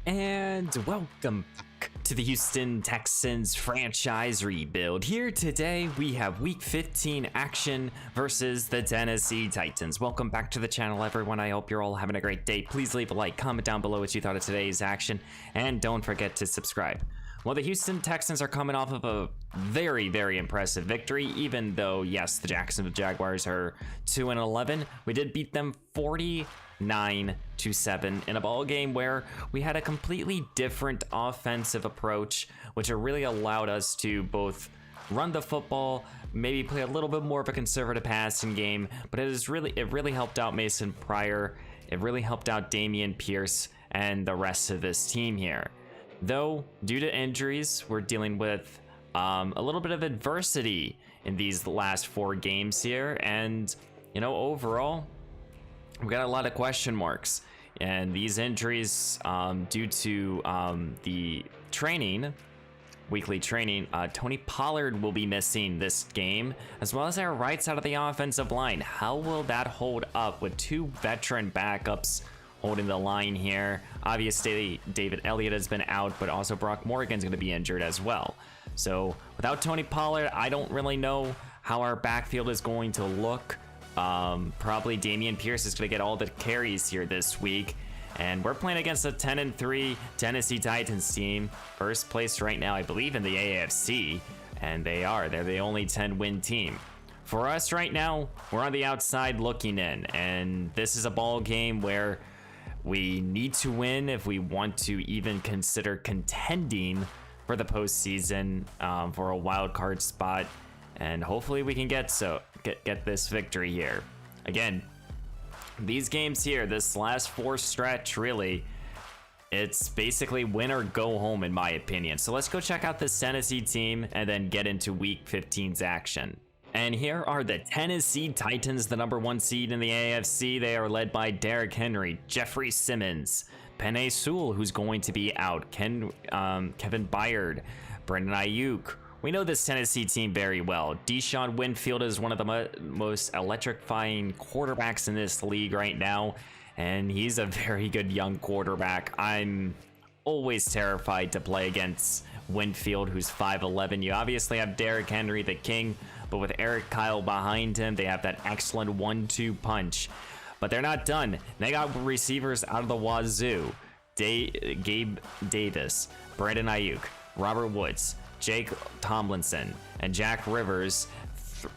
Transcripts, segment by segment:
And welcome back to the Houston Texans franchise rebuild. Here today we have week 15 action versus the Tennessee Titans. Welcome back to the channel, everyone. I hope you're all having a great day. Please leave a like, comment down below what you thought of today's action, and don't forget to subscribe. Well, the Houston Texans are coming off of a very impressive victory, even though, yes, the Jacksonville Jaguars are 2-11. We did beat them 49-7 in a ball game where we had a completely different offensive approach, which really allowed us to both run the football, maybe play a little bit more of a conservative passing game, but it really helped out Mason Pryor. It really helped out Dameon Pierce and the rest of this team here. Though, due to injuries, we're dealing with a little bit of adversity in these last 4 games here. And, you know, overall, we've got a lot of question marks. And these injuries, due to the weekly training, Tony Pollard will be missing this game, as well as our right side of the offensive line. How will that hold up with 2 veteran backups holding the line here? Obviously, David Elliott has been out, but also Brock Morgan's going to be injured as well. So without Tony Pollard, I don't really know how our backfield is going to look. Probably Dameon Pierce is going to get all the carries here this week. And we're playing against a 10-3 Tennessee Titans team. First place right now, I believe, in the AFC. And they're the only 10-win team. For us right now, we're on the outside looking in. And this is a ball game where we need to win if we want to even consider contending for the postseason, for a wild card spot, and hopefully we can get this victory here. Again, these games here, this last 4 stretch, really, it's basically win or go home in my opinion. So let's go check out this Tennessee team and then get into week 15's action. And here are the Tennessee Titans, the #1 seed in the AFC. They are led by Derrick Henry, Jeffrey Simmons, Penei Sewell, who's going to be out, Kevin Byard, Brandon Ayuk. We know this Tennessee team very well. Deshaun Winfield is one of the most electrifying quarterbacks in this league right now, and he's a very good young quarterback. I'm always terrified to play against Winfield, who's 5'11". You obviously have Derrick Henry, the king, but with Eric Kyle behind him, they have that excellent 1-2 punch. But they're not done. They got receivers out of the wazoo. Gabe Davis, Brandon Ayuk, Robert Woods, Jake Tomlinson, and Jack Rivers.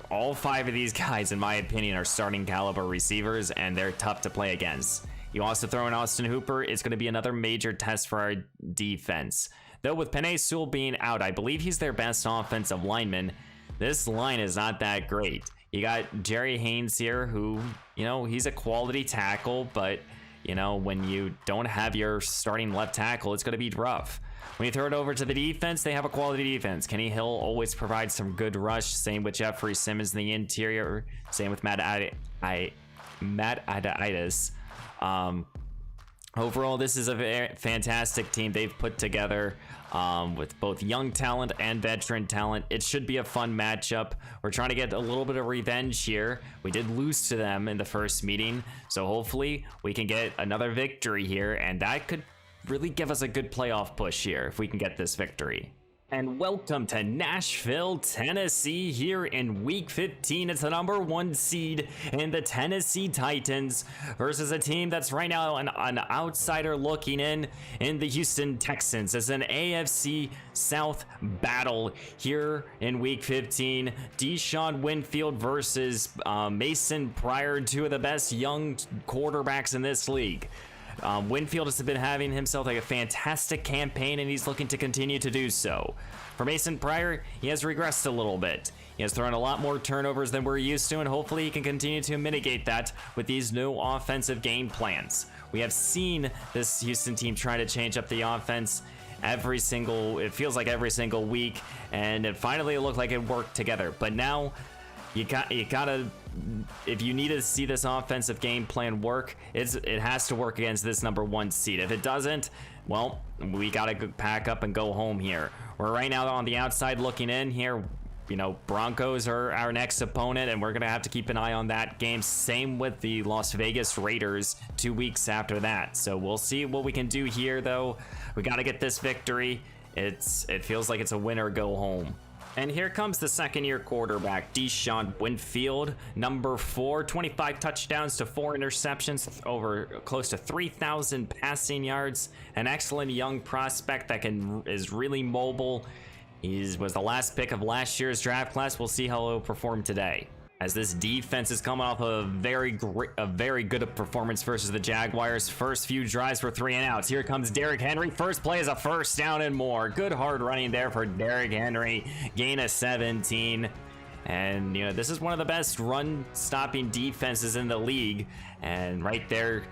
All 5 of these guys, in my opinion, are starting caliber receivers, and they're tough to play against. You also throw in Austin Hooper. It's going to be another major test for our defense. Though with Penei Sewell being out, I believe he's their best offensive lineman. This line is not that great. You got Jerry Haynes here, who, you know, he's a quality tackle, but, you know, when you don't have your starting left tackle, it's going to be rough. When you throw it over to the defense, they have a quality defense. Kenny Hill always provides some good rush. Same with Jeffrey Simmons in the interior. Same with Matt Adidas. Overall, this is a very fantastic team they've put together, with both young talent and veteran talent. It should be a fun matchup. We're trying to get a little bit of revenge here. We did lose to them in the first meeting, so hopefully we can get another victory here, and that could really give us a good playoff push here if we can get this victory. And welcome to Nashville, Tennessee here in week 15. It's the #1 seed in the Tennessee Titans versus a team that's right now an outsider looking in the Houston Texans. It's an AFC South battle here in week 15. Deshaun Winfield versus Mason Pryor, 2 of the best young quarterbacks in this league. Winfield has been having himself like a fantastic campaign, and he's looking to continue to do so. For Mason Pryor, he has regressed a little bit. He has thrown a lot more turnovers than we're used to, and hopefully he can continue to mitigate that with these new offensive game plans. We have seen this Houston team try to change up the offense it feels like every single week, and it finally looked like it worked together. But now you gotta, if you need to see this offensive game plan work, it has to work against this #1 seed. If it doesn't, well, we gotta pack up and go home here. We're right now on the outside looking in here. Broncos are our next opponent, and we're going to have to keep an eye on that game. Same with the Las Vegas Raiders 2 weeks after that. So we'll see what we can do here, though. We got to get this victory. It feels like it's a win or go home. And here comes the second-year quarterback, Deshaun Winfield, number 4, 25 touchdowns to 4 interceptions, over close to 3,000 passing yards. An excellent young prospect that is really mobile. He was the last pick of last year's draft class. We'll see how he'll perform today, as this defense is coming off a very good performance versus the Jaguars. First few drives were 3 and outs. Here comes Derrick Henry. First play is a first down and more. Good hard running there for Derrick Henry. Gain of 17. And, this is one of the best run-stopping defenses in the league. And right there,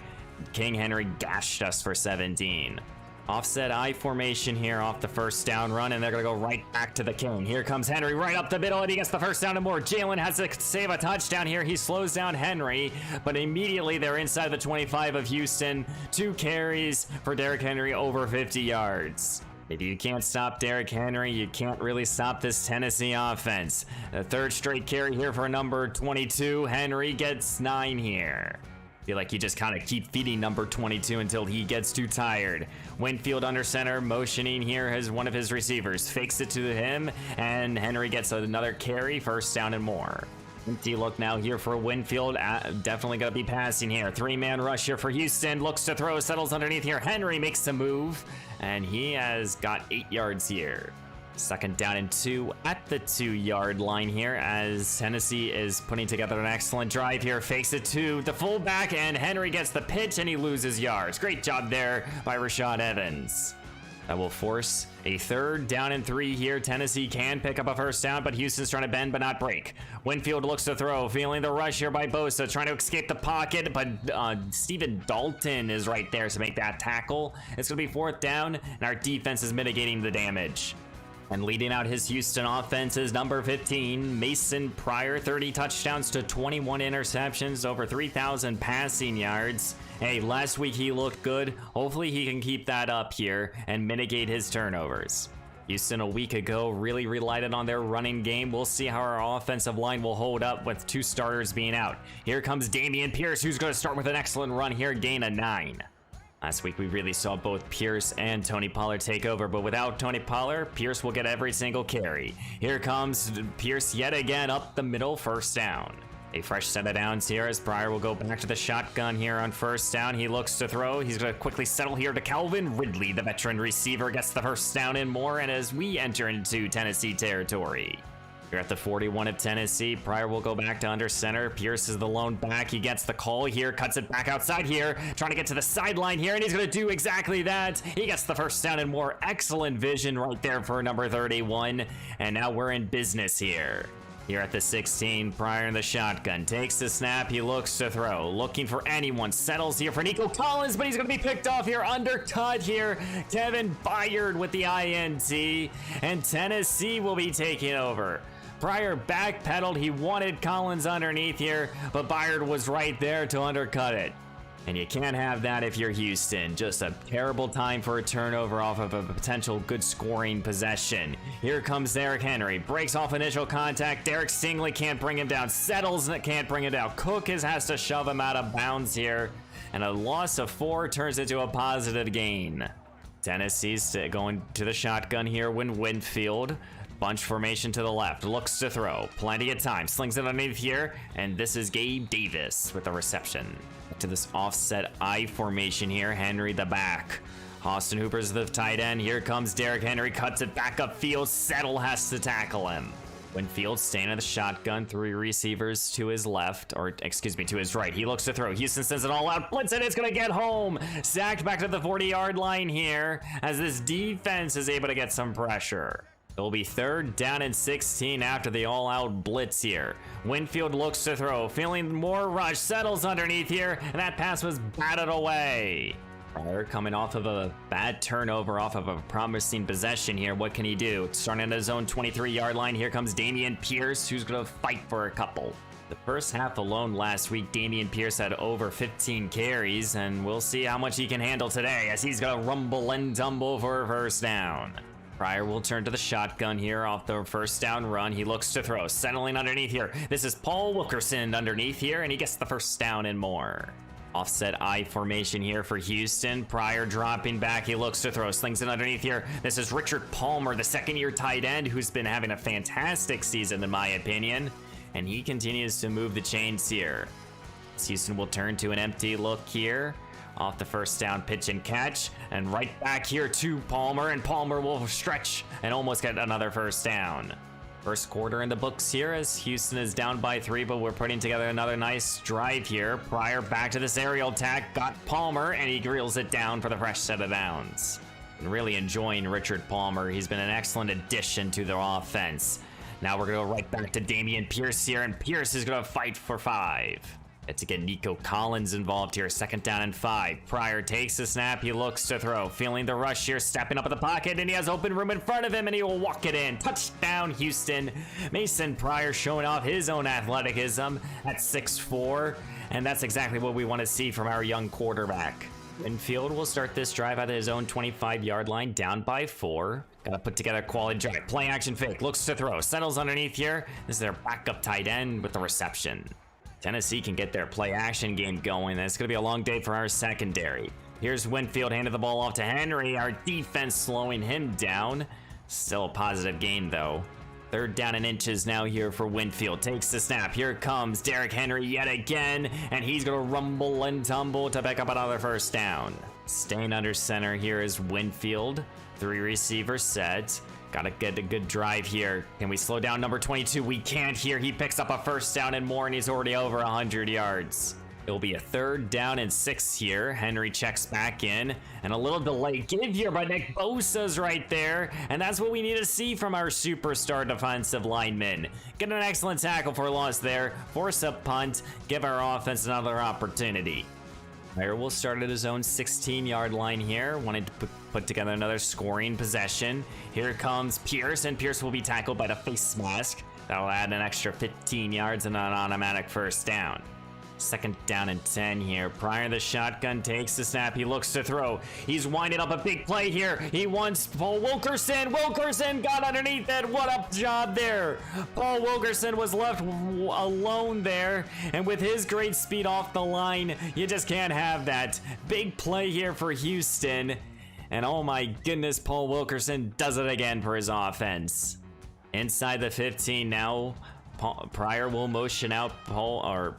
King Henry gashed us for 17. Offset I formation here off the first down run, and they're going to go right back to the King. Here comes Henry right up the middle, and he gets the first down and more. Jalen has to save a touchdown here. He slows down Henry, but immediately they're inside the 25 of Houston. 2 carries for Derrick Henry, over 50 yards. If you can't stop Derrick Henry, you can't really stop this Tennessee offense. The 3rd straight carry here for number 22. Henry gets 9 here. Feel like you just kind of keep feeding number 22 until he gets too tired. Winfield under center, motioning here as one of his receivers. Fakes it to him, and Henry gets another carry, first down and more. Empty look now here for Winfield. Definitely going to be passing here. 3-man rush here for Houston. Looks to throw, settles underneath here. Henry makes the move, and he has got 8 yards here. 2nd down and 2 at the 2-yard line here, as Tennessee is putting together an excellent drive here. Fakes it to the fullback, and Henry gets the pitch, and he loses yards. Great job there by Rashad Evans. That will force a 3rd down and 3 here. Tennessee can pick up a first down, but Houston's trying to bend but not break. Winfield looks to throw, feeling the rush here by Bosa, trying to escape the pocket, but Stephen Dalton is right there to make that tackle. It's going to be 4th down, and our defense is mitigating the damage. And leading out his Houston offense is number 15, Mason Pryor. 30 touchdowns to 21 interceptions, over 3,000 passing yards. Hey, last week he looked good. Hopefully he can keep that up here and mitigate his turnovers. Houston a week ago really relied on their running game. We'll see how our offensive line will hold up with 2 starters being out. Here comes Dameon Pierce, who's going to start with an excellent run here, gain of 9. Last week, we really saw both Pierce and Tony Pollard take over, but without Tony Pollard, Pierce will get every single carry. Here comes Pierce yet again up the middle, first down. A fresh set of downs here as Pryor will go back to the shotgun here on first down. He looks to throw. He's going to quickly settle here to Calvin Ridley. The veteran receiver gets the first down and more, and as we enter into Tennessee territory. Here at the 41 of Tennessee, Pryor will go back to under center. Pierce is the lone back. He gets the call here, cuts it back outside here, trying to get to the sideline here, and he's going to do exactly that. He gets the first down and more. Excellent vision right there for number 31, and now we're in business here. Here at the 16, Pryor in the shotgun, takes the snap, he looks to throw, looking for anyone, settles here for Nico Collins, but he's going to be picked off here, undercut here. Kevin Byard with the INT, and Tennessee will be taking over. Pryor backpedaled, he wanted Collins underneath here, but Byard was right there to undercut it. And you can't have that if you're Houston. Just a terrible time for a turnover off of a potential good scoring possession. Here comes Derrick Henry. Breaks off initial contact. Derek Stingley can't bring him down. Settles can't bring him down. Cook has to shove him out of bounds here. And a loss of 4 turns into a positive gain. Tennessee's going to the shotgun here when Winfield. Bunch formation to the left. Looks to throw. Plenty of time. Slings it underneath here. And this is Gabe Davis with the reception. To this offset I formation here. Henry the back. Austin Hooper's the tight end. Here comes Derrick Henry. Cuts it back upfield. Settle has to tackle him. Winfield staying in the shotgun. 3 receivers to his left. Or, excuse me, to his right. He looks to throw. Houston sends it all out. Blitz it. It's going to get home. Sacked back to the 40-yard line here. As this defense is able to get some pressure. It'll be 3rd down and 16 after the all-out blitz here. Winfield looks to throw, feeling more rush, settles underneath here, and that pass was batted away. Pryor coming off of a bad turnover, off of a promising possession here. What can he do? Starting at his own 23-yard line, here comes Dameon Pierce, who's going to fight for a couple. The first half alone last week, Dameon Pierce had over 15 carries, and we'll see how much he can handle today as he's going to rumble and tumble for a first down. Pryor will turn to the shotgun here off the first down run. He looks to throw, settling underneath here. This is Paul Wilkerson underneath here, and he gets the first down and more. Offset I formation here for Houston. Pryor dropping back. He looks to throw, slings it underneath here. This is Richard Palmer, the second-year tight end, who's been having a fantastic season, in my opinion. And he continues to move the chains here. Houston will turn to an empty look here. Off the first down pitch and catch, and right back here to Palmer, and Palmer will stretch and almost get another first down. First quarter in the books here as Houston is down by 3, but we're putting together another nice drive here. Pryor back to this aerial attack, got Palmer, and he drills it down for the fresh set of downs. And really enjoying Richard Palmer. He's been an excellent addition to their offense. Now we're going to go right back to Damian Pierce here, and Pierce is going to fight for 5. To get Nico Collins involved here, 2nd down and 5. Pryor takes the snap, he looks to throw, feeling the rush here, stepping up in the pocket, and he has open room in front of him, and he will walk it in. Touchdown, Houston. Mason Pryor showing off his own athleticism at 6'4", and that's exactly what we want to see from our young quarterback. Winfield will start this drive out of his own 25-yard line, down by 4. Gotta put together a quality drive. Play action fake, looks to throw, settles underneath here. This is their backup tight end with the reception. Tennessee can get their play-action game going, and it's going to be a long day for our secondary. Here's Winfield, handed the ball off to Henry. Our defense slowing him down. Still a positive gain, though. 3rd down and inches now here for Winfield. Takes the snap. Here comes Derrick Henry yet again, and he's going to rumble and tumble to pick up another first down. Staying under center here is Winfield. 3 receiver set. Gotta get a good drive here. Can we slow down number 22? We can't here. He picks up a first down and more, and he's already over 100 yards. It'll be a 3rd down and 6 here. Henry checks back in, and a little delay give here by Nick Bosa's right there, and that's what we need to see from our superstar defensive linemen. Get an excellent tackle for loss there, force a punt, give our offense another opportunity. Pryor will start at his own 16-yard line here, wanting to put together another scoring possession. Here comes Pierce, and Pierce will be tackled by the face mask. That'll add an extra 15 yards and an automatic first down. 2nd down and 10 here. Pryor, the shotgun, takes the snap. He looks to throw. He's winding up a big play here. He wants Paul Wilkerson. Wilkerson got underneath it. What a job there. Paul Wilkerson was left alone there. And with his great speed off the line, you just can't have that. Big play here for Houston. And oh my goodness, Paul Wilkerson does it again for his offense. Inside the 15 now. Pryor will motion out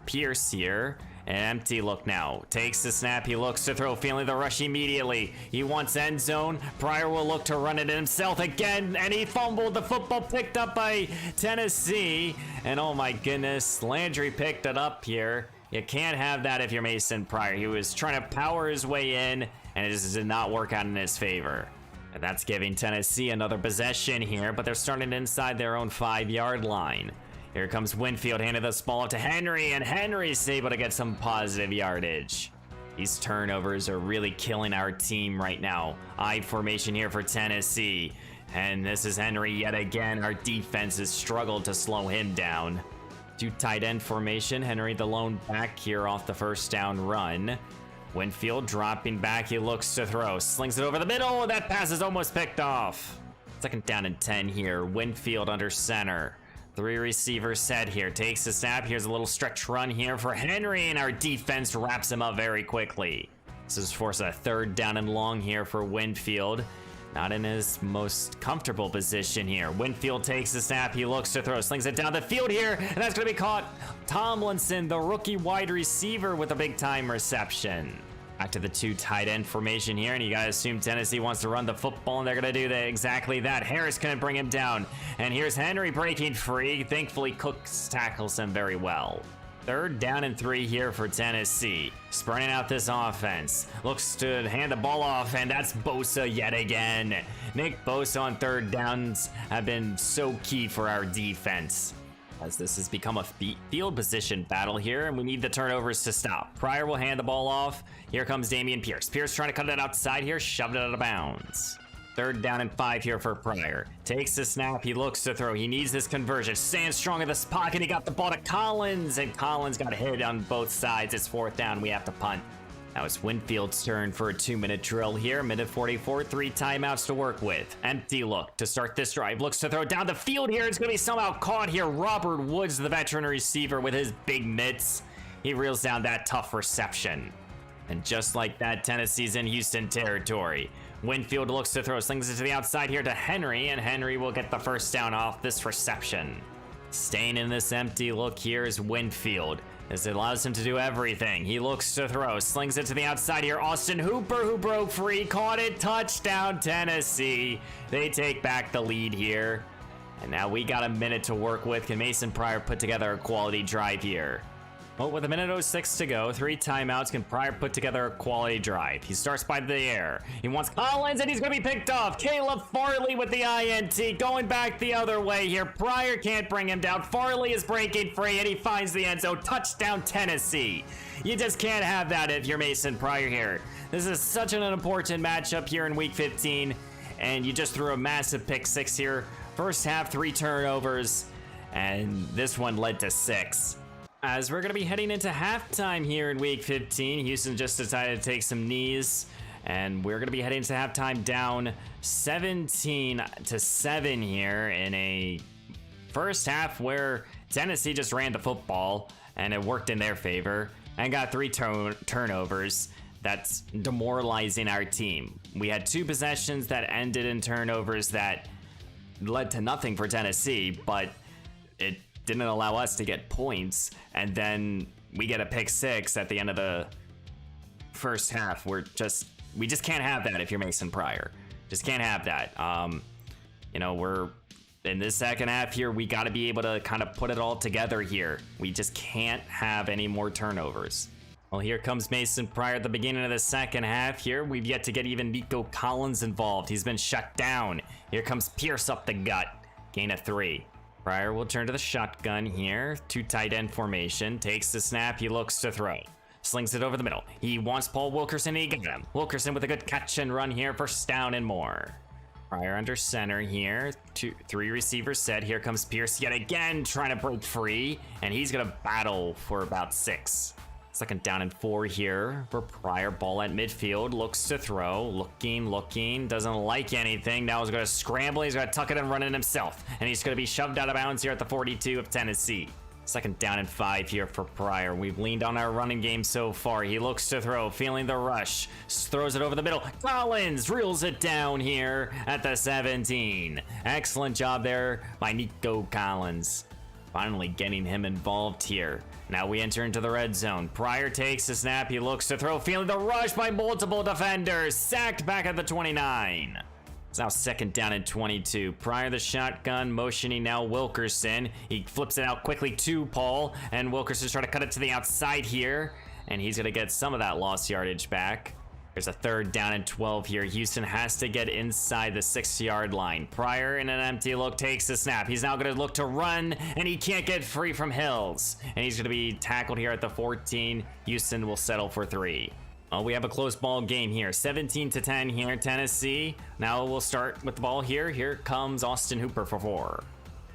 Pierce here. An empty look now. Takes the snap. He looks to throw, feeling the rush immediately. He wants end zone. Pryor will look to run it himself again, and he fumbled. The football picked up by Tennessee. And oh my goodness, Landry picked it up here. You can't have that if you're Mason Pryor. He was trying to power his way in, and it just did not work out in his favor. And that's giving Tennessee another possession here, but they're starting inside their own 5-yard line. Here comes Winfield, handed this ball up to Henry, and Henry's able to get some positive yardage. These turnovers are really killing our team right now. I formation here for Tennessee. And this is Henry yet again. Our defense has struggled to slow him down. 2 tight end formation. Henry the lone back here off the first down run. Winfield dropping back. He looks to throw. Slings it over the middle. That pass is almost picked off. 2nd down and 10 here. Winfield under center. 3 receivers set here. Takes the snap. Here's a little stretch run here for Henry, and our defense wraps him up very quickly. This is force a 3rd down and long here for Winfield. Not in his most comfortable position here. Winfield takes the snap. He looks to throw. Slings it down the field here, and that's going to be caught. Tomlinson, the rookie wide receiver, with a big-time reception. Back to the 2 tight end formation here, and you gotta assume Tennessee wants to run the football, and they're gonna do exactly that. Harris couldn't bring him down, and here's Henry breaking free. Thankfully, Cooks tackles him very well. 3rd down and 3 here for Tennessee. Spreading out this offense. Looks to hand the ball off, and that's Bosa yet again. Nick Bosa on 3rd downs have been so key for our defense, as this has become a field position battle here, and we need the turnovers to stop. Pryor will hand the ball off. Here comes Damian Pierce. Pierce trying to cut it outside here, shoved it out of bounds. 3rd down and 5 here for Pryor. Takes the snap. He looks to throw. He needs this conversion. Stands strong in this pocket. He got the ball to Collins, and Collins got hit on both sides. It's 4th down. We have to punt. Now it's Winfield's turn for a 2-minute drill here. Minute 44, 3 timeouts to work with. Empty look to start this drive. Looks to throw down the field here. It's going to be somehow caught here. Robert Woods, the veteran receiver with his big mitts. He reels down that tough reception. And just like that, Tennessee's in Houston territory. Winfield looks to throw, slings it to the outside here to Henry, and Henry will get the first down off this reception. Staying in this empty look here is Winfield, as it allows him to do everything. He looks to throw, slings it to the outside here. Austin Hooper, who broke free, caught it. Touchdown, Tennessee. They take back the lead here. And now we got a minute to work with. Can Mason Pryor put together a quality drive here? Well, with a minute 06 to go, 3 timeouts, can Pryor put together a quality drive? He starts by the air. He wants Collins, and he's going to be picked off. Caleb Farley with the INT, going back the other way here. Pryor can't bring him down. Farley is breaking free, and he finds the end zone. Touchdown, Tennessee. You just can't have that if you're Mason Pryor here. This is such an important matchup here in Week 15, and you just threw a massive pick 6 here. First half, 3 turnovers, and this one led to 6. As we're going to be heading into halftime here in Week 15, Houston just decided to take some knees, and we're going to be heading to halftime down 17-7 here in a first half where Tennessee just ran the football, and it worked in their favor, and got 3 turnovers. That's demoralizing our team. We had 2 possessions that ended in turnovers that led to nothing for Tennessee, but it didn't allow us to get points, and then we get a pick 6 at the end of the first half. We just can't have that if you're Mason Pryor. Just can't have that. You know, we're in this second half here, we got to be able to kind of put it all together here. We just can't have any more turnovers. Well, here comes Mason Pryor at the beginning of the second half here. We've yet to get even Nico Collins involved. He's been shut down. Here comes Pierce up the gut. Gain of 3. Pryor will turn to the shotgun here. 2 tight end formation. Takes the snap. He looks to throw. Slings it over the middle. He wants Paul Wilkerson. He got him. Wilkerson with a good catch and run here. First down and more. Pryor under center here. 3 receivers set. Here comes Pierce yet again trying to break free. And he's going to battle for about 6. Second down and 4 here for Pryor. Ball at midfield. Looks to throw. Looking. Doesn't like anything. Now he's going to scramble. He's going to tuck it and run it himself. And he's going to be shoved out of bounds here at the 42 of Tennessee. Second down and 5 here for Pryor. We've leaned on our running game so far. He looks to throw. Feeling the rush. Throws it over the middle. Collins reels it down here at the 17. Excellent job there by Nico Collins. Finally getting him involved here. Now we enter into the red zone. Pryor takes the snap. He looks to throw. Feeling the rush by multiple defenders. Sacked back at the 29. It's now second down and 22. Pryor the shotgun, motioning now Wilkerson. He flips it out quickly to Paul. And Wilkerson's trying to cut it to the outside here. And he's going to get some of that lost yardage back. There's a third down and 12 here. Houston has to get inside the 6-yard line. Pryor in an empty look takes the snap. He's now going to look to run, and he can't get free from Hills. And he's going to be tackled here at the 14. Houston will settle for 3. Well, we have a close ball game here. 17-10 here, Tennessee. Now we'll start with the ball here. Here comes Austin Hooper for 4.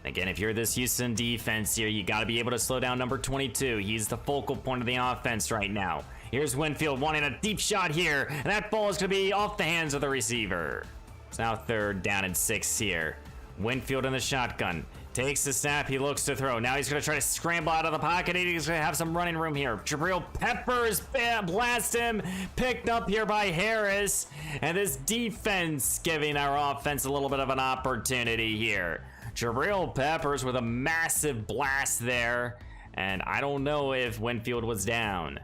Again, if you're this Houston defense here, you got to be able to slow down number 22. He's the focal point of the offense right now. Here's Winfield wanting a deep shot here, and that ball is going to be off the hands of the receiver. It's now third down and 6 here. Winfield in the shotgun. Takes the snap. He looks to throw. Now he's going to try to scramble out of the pocket. He's going to have some running room here. Jabril Peppers blast him. Picked up here by Harris. And this defense giving our offense a little bit of an opportunity here. Jabril Peppers with a massive blast there. And I don't know if Winfield was down.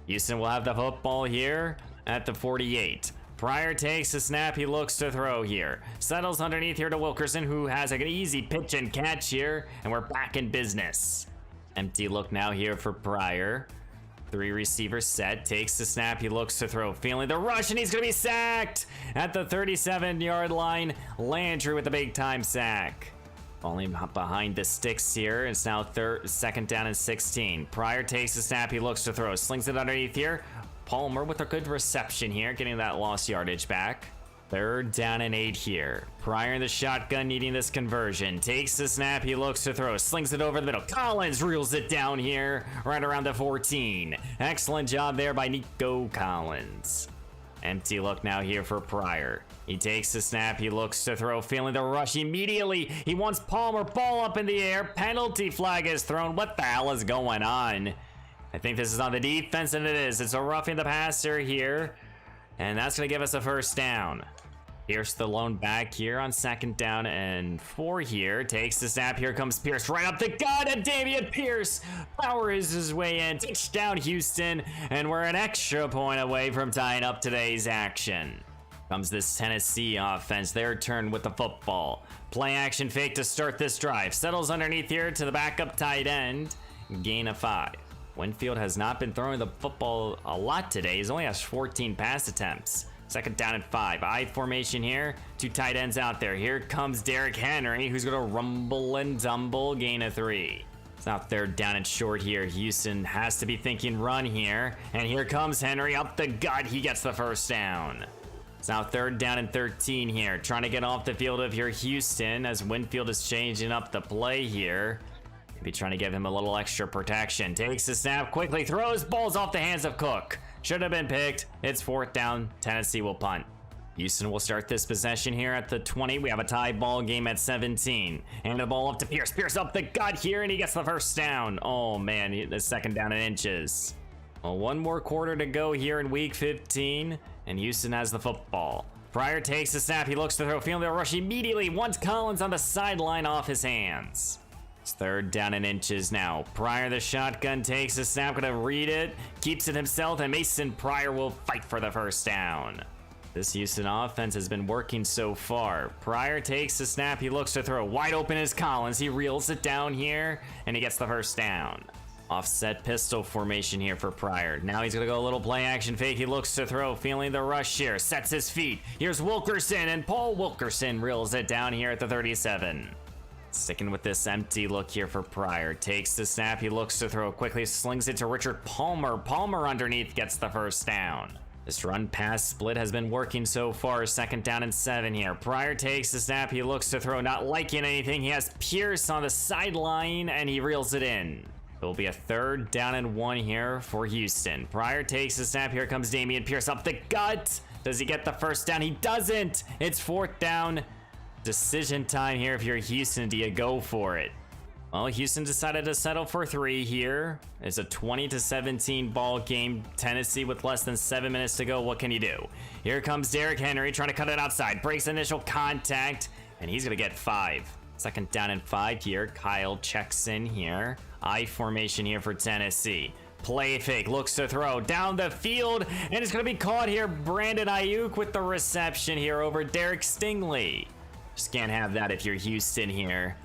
Houston will have the football here at the 48. Pryor takes the snap. He looks to throw here. Settles underneath here to Wilkerson, who has an easy pitch and catch here. And we're back in business. Empty look now here for Pryor. 3 receivers set. Takes the snap. He looks to throw. Feeling the rush, and he's going to be sacked at the 37-yard line. Landry with a big-time sack. Falling behind the sticks here. It's now second down and 16. Pryor takes the snap. He looks to throw. Slings it underneath here. Palmer with a good reception here, getting that lost yardage back. Third down and 8 here. Pryor in the shotgun needing this conversion. Takes the snap, he looks to throw, slings it over the middle. Collins reels it down here, right around the 14. Excellent job there by Nico Collins. Empty look now here for Pryor. He takes the snap, he looks to throw, feeling the rush immediately. He wants Palmer, ball up in the air. Penalty flag is thrown. What the hell is going on? I think this is on the defense, and it is. It's a roughing the passer here, and that's going to give us a first down. Pierce the lone back here on 2nd down and 4 here. Takes the snap. Here comes Pierce right up the gut, and Dameon Pierce powers his way in. Touchdown, Houston, and we're an extra point away from tying up today's action. Comes this Tennessee offense. Their turn with the football. Play action fake to start this drive. Settles underneath here to the backup tight end. Gain of 5. Winfield has not been throwing the football a lot today. He's only has 14 pass attempts. 2nd down and 5. I formation here. 2 tight ends out there. Here comes Derrick Henry, who's going to rumble and tumble. Gain of 3. It's now 3rd down and short here. Houston has to be thinking run here. And here comes Henry up the gut. He gets the first down. It's now 3rd down and 13 here. Trying to get off the field of here Houston as Winfield is changing up the play here. Maybe trying to give him a little extra protection. Takes the snap, quickly throws, balls off the hands of Cook. Should have been picked. It's 4th down. Tennessee will punt. Houston will start this possession here at the 20. We have a tie ball game at 17. And the ball up to Pierce. Pierce up the gut here, and he gets the first down. Oh, man, the 2nd down and inches. Well, 1 more quarter to go here in week 15, and Houston has the football. Pryor takes the snap. He looks to throw, feeling the rush immediately. Wants Collins on the sideline off his hands. It's 3rd down and inches now. Pryor, the shotgun, takes the snap, gonna read it, keeps it himself, and Mason Pryor will fight for the first down. This Houston offense has been working so far. Pryor takes the snap, he looks to throw. Wide open is Collins. He reels it down here, and he gets the first down. Offset pistol formation here for Pryor. Now he's gonna go a little play action fake. He looks to throw, feeling the rush here. Sets his feet. Here's Wilkerson, and Paul Wilkerson reels it down here at the 37. Sticking with this empty look here for Pryor. Takes the snap, he looks to throw, quickly slings it to Richard Palmer. Palmer underneath gets the first down. This run pass split has been working so far. 2nd down and 7 here. Pryor takes the snap, he looks to throw, not liking anything. He has Pierce on the sideline, and he reels it in. It'll be a 3rd down and 1 here for Houston. Pryor takes the snap, here comes Dameon Pierce up the gut. Does he get the first down? He doesn't. It's 4th down. Decision time here if you're Houston. Do you go for it? Well, Houston decided to settle for 3 here. It's a 20-17 ball game. Tennessee with less than 7 minutes to go. What can you do? Here comes Derrick Henry trying to cut it outside. Breaks initial contact, and he's going to get 5. 2nd down and 5 here. Kyle checks in here. I formation here for Tennessee. Play fake, looks to throw down the field, and it's going to be caught here. Brandon Ayuk with the reception here over Derek Stingley. Just can't have that if you're Houston here.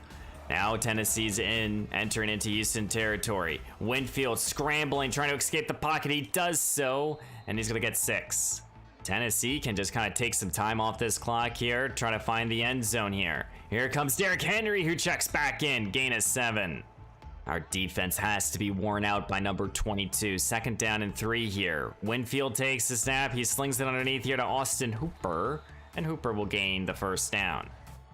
Now Tennessee's entering into Houston territory. Winfield scrambling, trying to escape the pocket. He does so, and he's gonna get 6. Tennessee can just kind of take some time off this clock here, try to find the end zone here. Here comes Derrick Henry, who checks back in. Gain of 7. Our defense has to be worn out by number 22. 2nd down and 3 here. Winfield takes the snap. He slings it underneath here to Austin Hooper, and Hooper will gain the first down.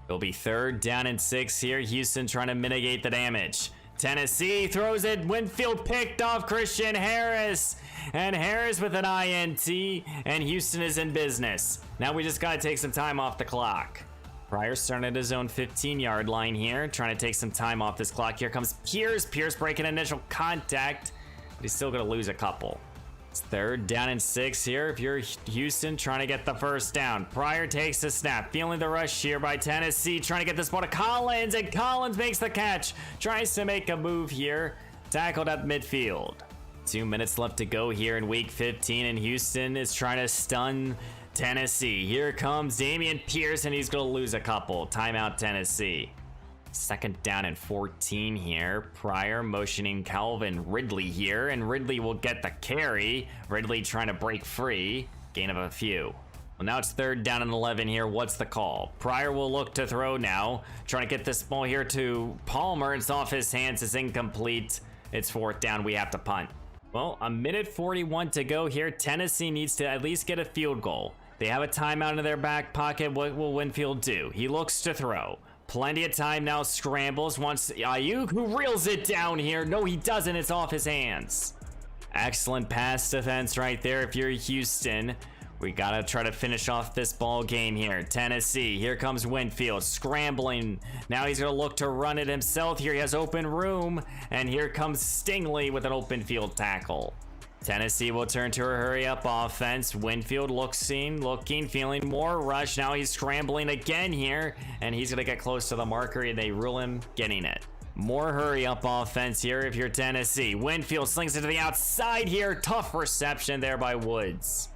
It'll be 3rd down and 6 here. Houston trying to mitigate the damage. Tennessee throws it. Winfield picked off Christian Harris. And Harris with an INT. And Houston is in business. Now we just got to take some time off the clock. Pryor starting at his own 15-yard line here. Trying to take some time off this clock. Here comes Pierce. Pierce breaking initial contact. But he's still going to lose a couple. It's 3rd down and 6 here if you're Houston trying to get the first down. Pryor takes the snap, feeling the rush here by Tennessee, trying to get this ball to Collins, and Collins makes the catch. Tries to make a move here, tackled at midfield. 2 minutes left to go here in week 15, and Houston is trying to stun Tennessee. Here comes Dameon Pierce, and he's going to lose a couple. Timeout, Tennessee. 2nd down and 14 here. Pryor motioning Calvin Ridley here, and Ridley will get the carry. Ridley trying to break free. Gain of a few. Well, now it's 3rd down and 11 here. What's the call? Pryor will look to throw now. Trying to get this ball here to Palmer. It's off his hands. It's incomplete. It's 4th down. We have to punt. Well, a minute 41 to go here. Tennessee needs to at least get a field goal. They have a timeout in their back pocket. What will Winfield do? He looks to throw. Plenty of time now, scrambles, wants Ayuk, who reels it down here. No, he doesn't, it's off his hands. Excellent pass defense right there if you're Houston. We gotta try to finish off this ball game here. Tennessee, here comes Winfield, scrambling. Now he's gonna look to run it himself here. He has open room, and here comes Stingley with an open field tackle. Tennessee will turn to a hurry-up offense. Winfield looking, feeling more rush. Now he's scrambling again here, and he's going to get close to the marker, and they rule him getting it. More hurry-up offense here if you're Tennessee. Winfield slings it to the outside here. Tough reception there by Woods.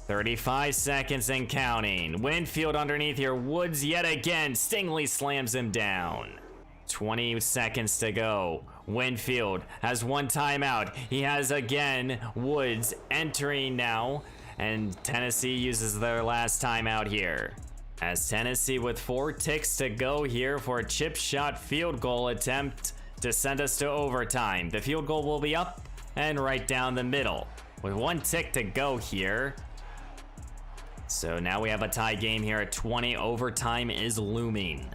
35 seconds and counting. Winfield underneath here. Woods yet again. Stingley slams him down. 20 seconds to go. Winfield has one timeout. He has again Woods entering now, and Tennessee uses their last timeout here. As Tennessee with 4 ticks to go here for a chip shot field goal attempt to send us to overtime. The field goal will be up and right down the middle with 1 tick to go here. So now we have a tie game here at 20. Overtime is looming.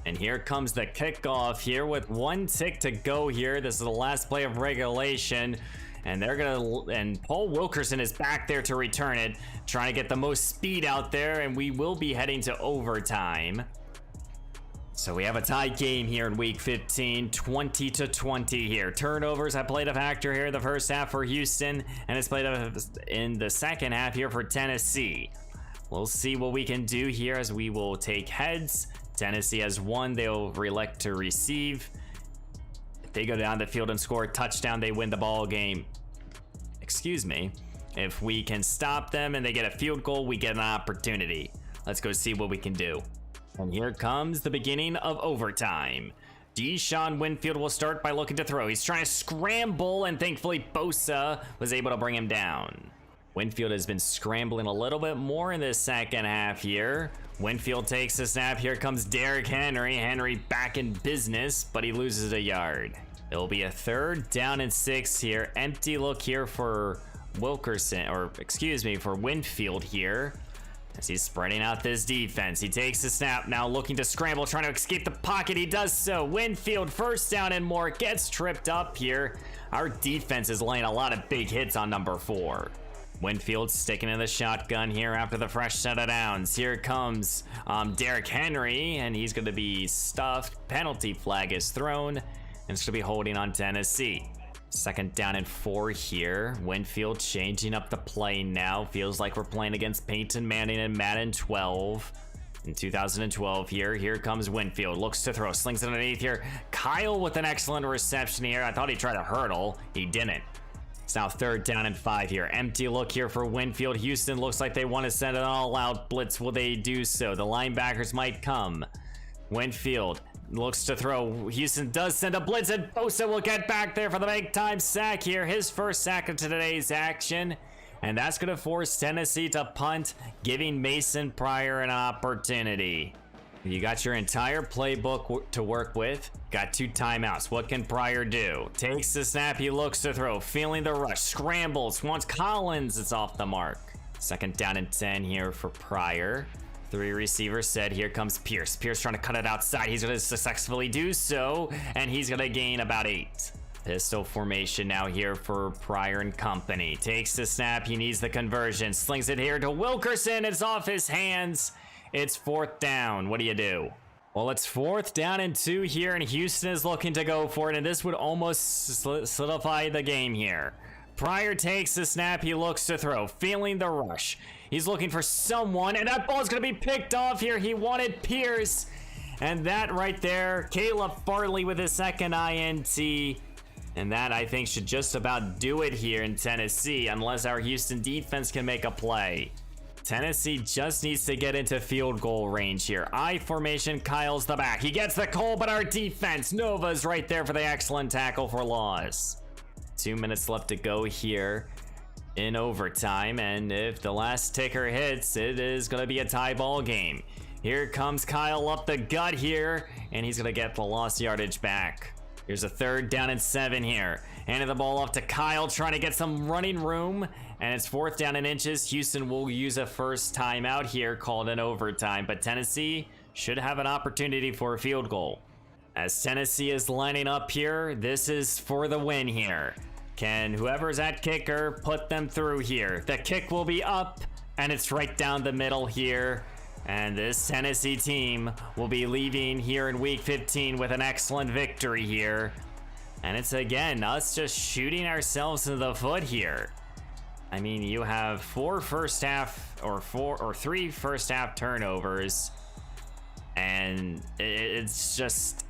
And here comes the kickoff here with 1 tick to go here. This is the last play of regulation. And Paul Wilkerson is back there to return it, trying to get the most speed out there, and we will be heading to overtime. So we have a tie game here in week 15, 20-20 here. Turnovers have played a factor here in the first half for Houston, and it's played in the second half here for Tennessee. We'll see what we can do here as we will take heads. Tennessee has won. They'll elect to receive. If they go down the field and score a touchdown, they win the ball game. Excuse me. If we can stop them and they get a field goal, we get an opportunity. Let's go see what we can do. And here comes the beginning of overtime. Deshaun Winfield will start by looking to throw. He's trying to scramble, and thankfully Bosa was able to bring him down. Winfield has been scrambling a little bit more in this second half here. Winfield takes the snap. Here comes Derrick Henry. Henry back in business, but he loses a yard. It'll be a 3rd down and 6 here. Empty look here for for Winfield here. As he's spreading out this defense. He takes the snap, now looking to scramble, trying to escape the pocket. He does so. Winfield, 1st down and more, gets tripped up here. Our defense is laying a lot of big hits on number 4. Winfield sticking in the shotgun here after the fresh set of downs. Here comes Derrick Henry, and he's going to be stuffed. Penalty flag is thrown, and it's going to be holding on Tennessee. 2nd down and 4 here. Winfield changing up the play now. Feels like we're playing against Peyton Manning in Madden 12 in 2012 here. Here comes Winfield. Looks to throw. Slings it underneath here. Kyle with an excellent reception here. I thought he tried to hurdle. He didn't. It's now 3rd down and 5 here. Empty look here for Winfield. Houston looks like they want to send an all-out blitz. Will they do so? The linebackers might come. Winfield looks to throw. Houston does send a blitz, and Bosa will get back there for the big-time sack here. His first sack of today's action. And that's going to force Tennessee to punt, giving Mason Pryor an opportunity. You got your entire playbook to work with. Got 2 timeouts. What can Pryor do? Takes the snap. He looks to throw. Feeling the rush. Scrambles. Wants Collins. It's off the mark. 2nd down and 10 here for Pryor. 3 receivers set. Here comes Pierce. Pierce trying to cut it outside. He's going to successfully do so. And he's going to gain about 8. Pistol formation now here for Pryor and company. Takes the snap. He needs the conversion. Slings it here to Wilkerson. It's off his hands. It's 4th down. What do you do? Well, it's 4th down and 2 here, and Houston is looking to go for it, and this would almost solidify the game here. Pryor takes the snap. He looks to throw, feeling the rush. He's looking for someone, and that ball is going to be picked off here. He wanted Pierce, and that right there, Caleb Farley with his 2nd INT. And that, I think, should just about do it here in Tennessee, unless our Houston defense can make a play. Tennessee just needs to get into field goal range here. I formation, Kyle's the back. He gets the call, but our defense, Nova's right there for the excellent tackle for loss. 2 minutes left to go here in overtime, and if the last ticker hits, it is going to be a tie ball game. Here comes Kyle up the gut here, and he's going to get the lost yardage back. Here's a 3rd down and 7 here. Handing the ball off to Kyle, trying to get some running room. And it's 4th down and inches. Houston will use a first timeout here, called in overtime. But Tennessee should have an opportunity for a field goal. As Tennessee is lining up here, this is for the win here. Can whoever's at kicker put them through here? The kick will be up, and it's right down the middle here. And this Tennessee team will be leaving here in week 15 with an excellent victory here. And it's again us just shooting ourselves in the foot here. I mean, you have 3 first half turnovers, and it's just,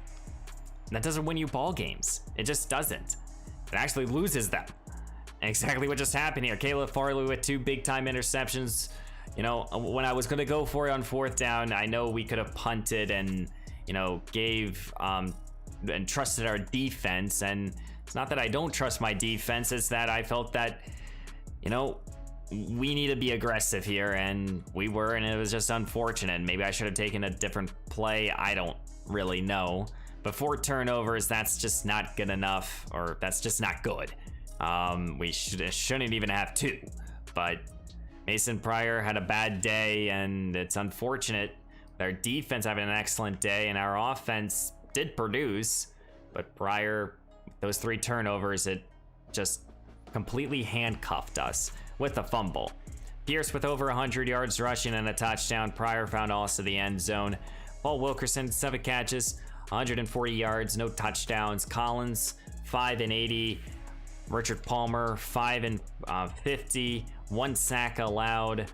that doesn't win you ball games. It just doesn't. It actually loses them. Exactly what just happened here. Caleb Farley with 2 big time interceptions. You know, when I was going to go for it on 4th down, I know we could have punted and, you know, gave and trusted our defense. And it's not that I don't trust my defense, it's that I felt that, you know, we need to be aggressive here, and we were, and it was just unfortunate. Maybe I should have taken a different play. I don't really know. But 4 turnovers, that's just not good enough, or that's just not good. We shouldn't even have 2. But Mason Pryor had a bad day, and it's unfortunate. Our defense having an excellent day, and our offense did produce. But Pryor, those 3 turnovers, it just completely handcuffed us with a fumble. Pierce with over 100 yards rushing and a touchdown. Pryor found also the end zone. Paul Wilkerson, 7 catches, 140 yards, no touchdowns. Collins, 5 and 80. Richard Palmer, 5 and 50, 1 sack allowed.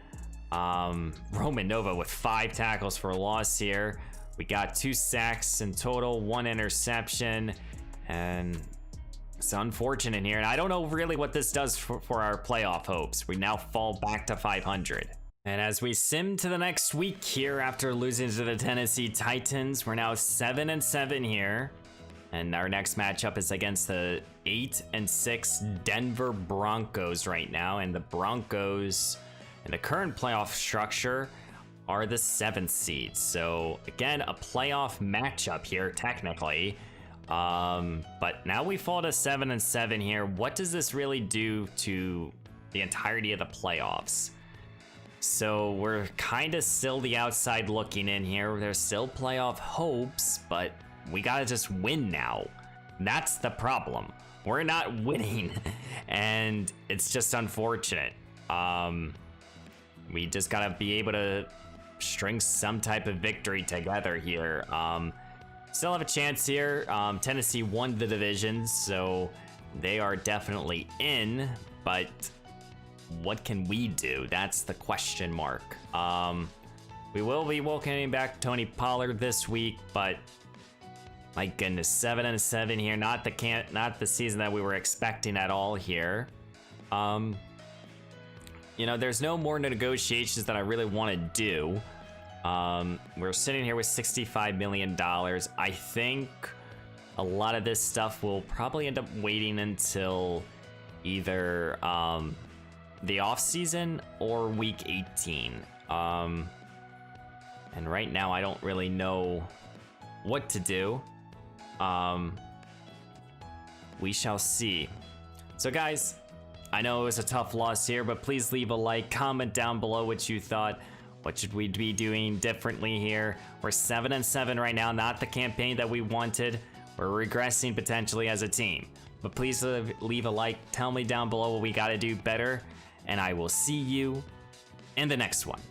Roman Nova with 5 tackles for loss here. We got 2 sacks in total, 1 interception, and it's unfortunate here. And I don't know really what this does for our playoff hopes. We now fall back to 500. And as we sim to the next week here after losing to the Tennessee Titans, we're now 7 and 7 here. And our next matchup is against the 8 and 6 Denver Broncos right now. And the Broncos in the current playoff structure are the 7th seed. So again, a playoff matchup here technically. But now we fall to 7 and 7 here. What does this really do to the entirety of the playoffs? So we're kind of still the outside looking in here. There's still playoff hopes, but we gotta just win now. That's the problem. We're not winning, and it's just unfortunate. We just gotta be able to string some type of victory together here. Still have a chance here. Tennessee won the division, so they are definitely in, but what can we do? That's the question mark. We will be welcoming back Tony Pollard this week, but my goodness, 7 and 7 here. Not the season that we were expecting at all here. You know, there's no more negotiations that I really want to do. We're sitting here with $65 million. I think a lot of this stuff will probably end up waiting until either the off season or week 18. And right now I don't really know what to do. We shall see. So guys, I know it was a tough loss here, but please leave a like, comment down below what you thought. What should we be doing differently here? We're 7 and 7 right now, not the campaign that we wanted. We're regressing potentially as a team. But please leave a like, tell me down below what we gotta do better, and I will see you in the next one.